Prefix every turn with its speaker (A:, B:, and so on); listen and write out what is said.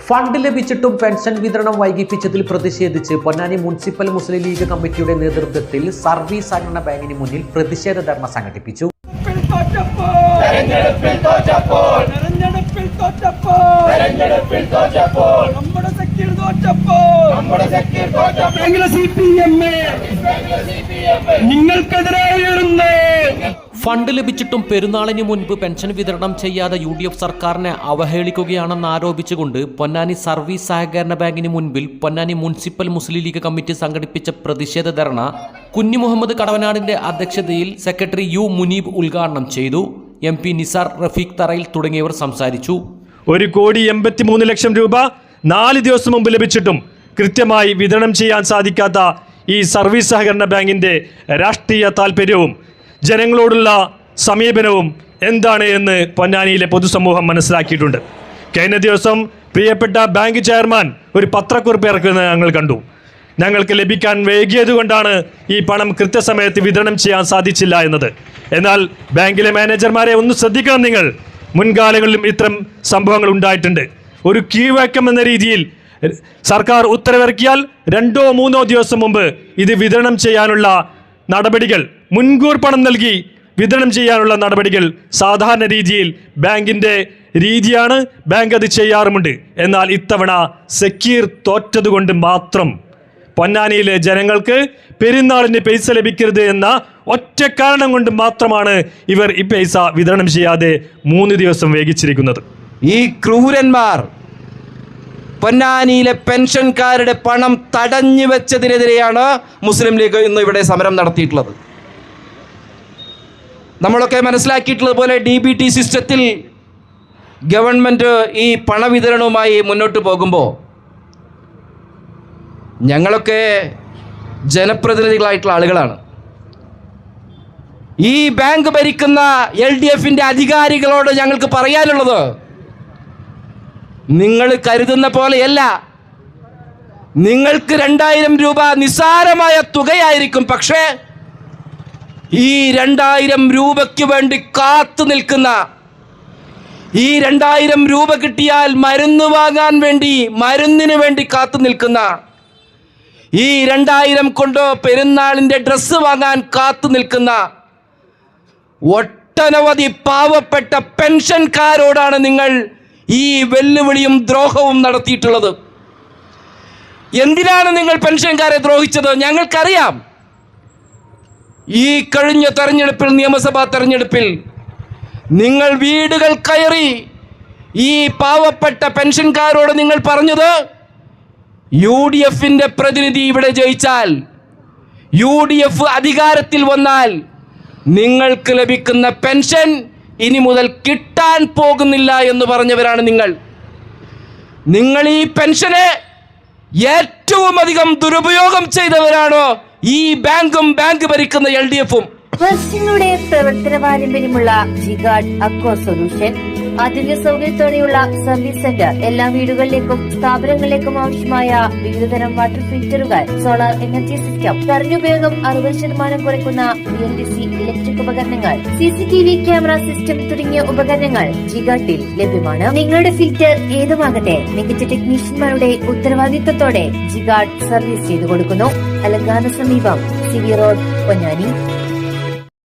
A: Fund ലഭിച്ചിട്ടും pension വിതരണം വൈകിപ്പിച്ചതിൽ പ്രതിഷേധിച്ച് Ponnani municipal മുസ്ലിം league കമ്മിറ്റിയുടെ നേതൃത്വത്തിൽ സർവീസ് സഹകരണ ബാങ്കിന് മുന്നിൽ പ്രതിഷേധ ധർണ സംഘടിപ്പിച്ചു. ഫണ്ട് ലഭിച്ചിട്ടും പെരുന്നാളിന് മുൻപ് പെൻഷൻ വിതരണം ചെയ്യാതെ UDF സർക്കാരിനെ അവഹേളിക്കുകയാണെന്ന് ആരോപിച്ചുകൊണ്ട് പൊന്നാനി സർവീസ് സഹകരണ ബാങ്കിന് മുൻപിൽ പൊന്നാനി മുനിസിപ്പൽ മുസ്ലിം ലീഗ് കമ്മിറ്റി സംഘടിപ്പിച്ച പ്രതിഷേധ ധർണ കുഞ്ഞി മുഹമ്മദ് കടവനാടിന്റെ അധ്യക്ഷതയിൽ സെക്രട്ടറി U മുനീബ് ഉദ്ഘാടനം ചെയ്തു. MP നിസാർ, റഫീഖ് തറയിൽ തുടങ്ങിയവർ സംസാരിച്ചു.
B: 1,83,00,000 രൂപ 4 ദിവസം മുമ്പ് ലഭിച്ചിട്ടും കൃത്യമായി വിതരണം ചെയ്യാൻ സാധിക്കാത്ത ഈ സർവീസ് സഹകരണ ബാങ്കിന്റെ രാഷ്ട്രീയ താൽപര്യവും ജനങ്ങളോടുള്ള സമീപനവും എന്താണ് എന്ന് പൊന്നാനിയിലെ പൊതുസമൂഹം മനസ്സിലാക്കിയിട്ടുണ്ട്. കഴിഞ്ഞ ദിവസം പ്രിയപ്പെട്ട ബാങ്ക് ചെയർമാൻ ഒരു പത്രക്കുറിപ്പ് ഇറക്കുന്നത് ഞങ്ങൾ കണ്ടു. ഞങ്ങൾക്ക് ലഭിക്കാൻ വൈകിയതുകൊണ്ടാണ് ഈ പണം കൃത്യസമയത്ത് വിതരണം ചെയ്യാൻ സാധിച്ചില്ല എന്നത്. എന്നാൽ ബാങ്കിലെ മാനേജർമാരെ ഒന്ന് ശ്രദ്ധിക്കണം. നിങ്ങൾ മുൻകാലങ്ങളിലും ഇത്തരം സംഭവങ്ങൾ ഉണ്ടായിട്ടുണ്ട്. ഒരു കീഴ്വഴക്കം എന്ന രീതിയിൽ സർക്കാർ ഉത്തരവിറക്കിയാൽ 2-3 ദിവസം മുമ്പ് ഇത് വിതരണം ചെയ്യാനുള്ള നടപടികൾ, മുൻകൂർ പണം നൽകി വിതരണം ചെയ്യാനുള്ള നടപടികൾ സാധാരണ രീതിയിൽ ബാങ്കിൻ്റെ രീതിയാണ്. ബാങ്ക് അത് ചെയ്യാറുമുണ്ട്. എന്നാൽ ഇത്തവണ സക്കീർ തോറ്റതുകൊണ്ട് മാത്രം പൊന്നാനിയിലെ ജനങ്ങൾക്ക് പെരുന്നാളിന് പൈസ ലഭിക്കരുത് എന്ന ഒറ്റ കാരണം കൊണ്ട് മാത്രമാണ് ഇവർ ഈ പൈസ വിതരണം ചെയ്യാതെ 3 ദിവസം വൈകിച്ചിരിക്കുന്നത്.
C: ഈ ക്രൂരന്മാർ പൊന്നാനിയിലെ പെൻഷൻകാരുടെ പണം തടഞ്ഞു വെച്ചതിനെതിരെയാണ് മുസ്ലിം ലീഗ് ഇന്ന് ഇവിടെ സമരം നടത്തിയിട്ടുള്ളത്. നമ്മളൊക്കെ മനസ്സിലാക്കിയിട്ടുള്ളത് പോലെ DBT സിസ്റ്റത്തിൽ ഗവൺമെൻറ് ഈ പണവിതരണവുമായി മുന്നോട്ട് പോകുമ്പോൾ ഞങ്ങളൊക്കെ ജനപ്രതിനിധികളായിട്ടുള്ള ആളുകളാണ്. ഈ ബാങ്ക് ഭരിക്കുന്ന LDFന്റെ അധികാരികളോട് ഞങ്ങൾക്ക് പറയാനുള്ളത്, നിങ്ങൾ കരുതുന്ന പോലെയല്ല. നിങ്ങൾക്ക് 2000 രൂപ നിസ്സാരമായ തുകയായിരിക്കും. പക്ഷേ ഈ 2000 രൂപയ്ക്ക് വേണ്ടി കാത്തു നിൽക്കുന്ന, ഈ 2000 രൂപ കിട്ടിയാൽ മരുന്ന് വാങ്ങാൻ വേണ്ടി, മരുന്നിന് വേണ്ടി കാത്തു നിൽക്കുന്ന, ഈ 2000 കൊണ്ട് പെരുന്നാളിൻ്റെ ഡ്രസ്സ് വാങ്ങാൻ കാത്തു നിൽക്കുന്ന ഒട്ടനവധി പാവപ്പെട്ട പെൻഷൻകാരോടാണ് നിങ്ങൾ ഈ വെല്ലുവിളിയും ദ്രോഹവും നടത്തിയിട്ടുള്ളത്. എന്തിനാണ് നിങ്ങൾ പെൻഷൻകാരെ ദ്രോഹിച്ചത്? ഞങ്ങൾക്കറിയാം. ഈ കഴിഞ്ഞ തെരഞ്ഞെടുപ്പിൽ, നിയമസഭാ തെരഞ്ഞെടുപ്പിൽ നിങ്ങൾ വീടുകൾ കയറി ഈ പാവപ്പെട്ട പെൻഷൻകാരോട് നിങ്ങൾ പറഞ്ഞത്, UDFന്റെ പ്രതിനിധി ഇവിടെ ജയിച്ചാൽ, UDF അധികാരത്തിൽ വന്നാൽ നിങ്ങൾക്ക് ലഭിക്കുന്ന പെൻഷൻ ഇനി മുതൽ കിട്ടാൻ പോകുന്നില്ല എന്ന് പറഞ്ഞവരാണ് നിങ്ങൾ. നിങ്ങൾ ഈ പെൻഷനെ ഏറ്റവും അധികം ദുരുപയോഗം ചെയ്തവരാണോ ഈ ബാങ്കും ബാങ്ക് ഭരിക്കുന്ന LDFും.
D: വർഷങ്ങളുടെ പ്രവർത്തന പാരമ്പര്യമുള്ള ജിഗാർഡ് അക്വ സൊല്യൂഷൻ ആധുനിക സൗകര്യത്തോടെയുള്ള സർവീസ് സെന്റർ. എല്ലാ വീടുകളിലേക്കും സ്ഥാപനങ്ങളിലേക്കും ആവശ്യമായ വിവിധതരം വാട്ടർ ഫിൽറ്ററുകൾ, സോളാർ എനർജി സിസ്റ്റം, കറണ്ടുപയോഗം 60% കുറയ്ക്കുന്ന BLDC ഇലക്ട്രിക് ഉപകരണങ്ങൾ, CCTV ക്യാമറ സിസ്റ്റം തുടങ്ങിയ ഉപകരണങ്ങൾ ജിഗാർഡിൽ ലഭ്യമാണ്. നിങ്ങളുടെ ഫിൽറ്റർ ഏതുമാകട്ടെ, മികച്ച ടെക്നീഷ്യന്മാരുടെ ഉത്തരവാദിത്വത്തോടെ ജിഗാർഡ് സർവീസ് ചെയ്തു കൊടുക്കുന്നു. അലങ്കാന സമീപം CV റോഡ്, പൊന്നാനി.